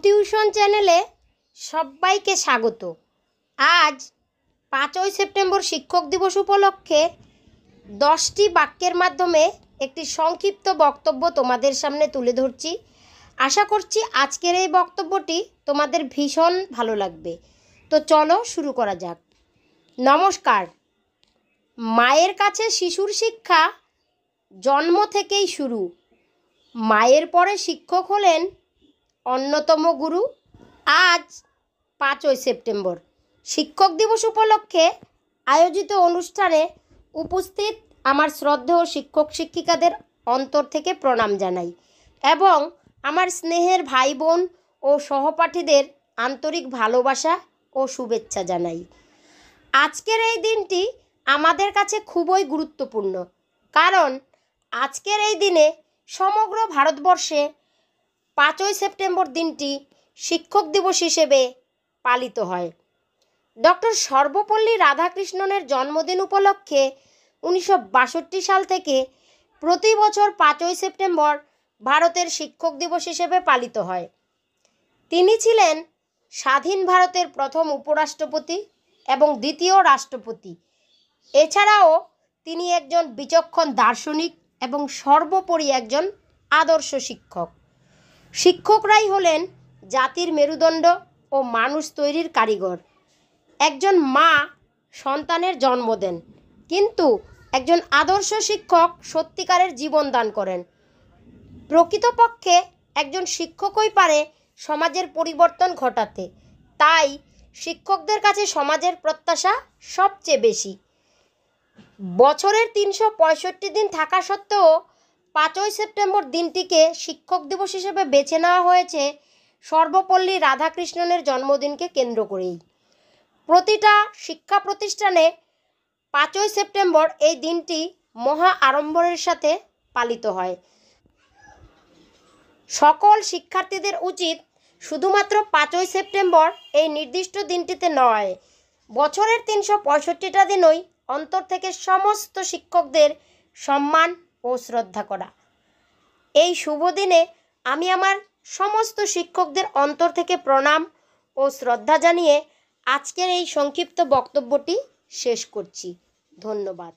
Tuition চ্যানেলে সবাইকে স্বাগত। আজ 5ই সেপ্টেম্বর শিক্ষক দিবস উপলক্ষে 10টি বাক্যের মাধ্যমে একটি সংক্ষিপ্ত বক্তব্য তোমাদের সামনে তুলে ধরছি। আশা করছি আজকের এই বক্তব্যটি তোমাদের ভীষণ ভালো লাগবে। তো চলো শুরু করা যাক। নমস্কার। মায়ের কাছে শিশুর শিক্ষা জন্ম থেকেই শুরু। মায়ের পরে শিক্ষক হলেন অন্যতম গুরু। আজ 5ই সেপ্টেম্বর শিক্ষক দিবস উপলক্ষে আয়োজিত অনুষ্ঠানে উপস্থিত আমার শ্রদ্ধেয় শিক্ষক শিক্ষিকাদের অন্তর থেকে প্রণাম জানাই এবং আমার স্নেহের ভাই বোন ও সহপাঠীদের আন্তরিক ভালোবাসা ও শুভেচ্ছা জানাই। আজকের এই দিনটি আমাদের কাছে খুবই গুরুত্বপূর্ণ, কারণ আজকের এই দিনে সমগ্র ভারতবর্ষে 5ই সেপ্টেম্বর দিনটি শিক্ষক দিবস হিসেবে পালিত হয়। ডক্টর সর্বপল্লী রাধাকৃষ্ণনের জন্মদিন উপলক্ষে 1962 সাল থেকে প্রতি বছর 5ই সেপ্টেম্বর ভারতের শিক্ষক দিবস হিসেবে পালিত হয়। তিনি ছিলেন স্বাধীন ভারতের প্রথম উপরাষ্ট্রপতি এবং দ্বিতীয় রাষ্ট্রপতি। এছাড়াও তিনি একজন বিচক্ষণ দার্শনিক এবং সর্বোপরি একজন আদর্শ শিক্ষক। শিক্ষকরাই হলেন জাতির মেরুদণ্ড ও মানুষ তৈরির কারিগর। একজন মা সন্তানের জন্ম দেন, কিন্তু একজন আদর্শ শিক্ষক সত্যিকারের জীবন দান করেন। প্রকৃতপক্ষে একজন শিক্ষকই পারে সমাজের পরিবর্তন ঘটাতে। তাই শিক্ষকদের কাছে সমাজের প্রত্যাশা সবচেয়ে বেশি। বছরের 365 দিন থাকা সত্ত্বেও 5ই সেপ্টেম্বর দিনটিকে শিক্ষক দিবস হিসেবে বেছে নেওয়া হয়েছে সর্বপল্লী রাধাকৃষ্ণনের জন্মদিনকে কেন্দ্র করেই। প্রতিটা শিক্ষা প্রতিষ্ঠানে 5ই সেপ্টেম্বর এই দিনটি মহা আড়ম্বরের সাথে পালিত হয়। সকল শিক্ষার্থীদের উচিত শুধুমাত্র 5ই সেপ্টেম্বর এই নির্দিষ্ট দিনটিতে নয়, বছরের 365টা দিনই অন্তর থেকে সমস্ত শিক্ষকদের সম্মান ও শ্রদ্ধা করা। এই শুভ দিনে আমি আমার সমস্ত শিক্ষকদের অন্তর থেকে প্রণাম ও শ্রদ্ধা জানিয়ে আজকের এই সংক্ষিপ্ত বক্তব্যটি শেষ করছি। ধন্যবাদ।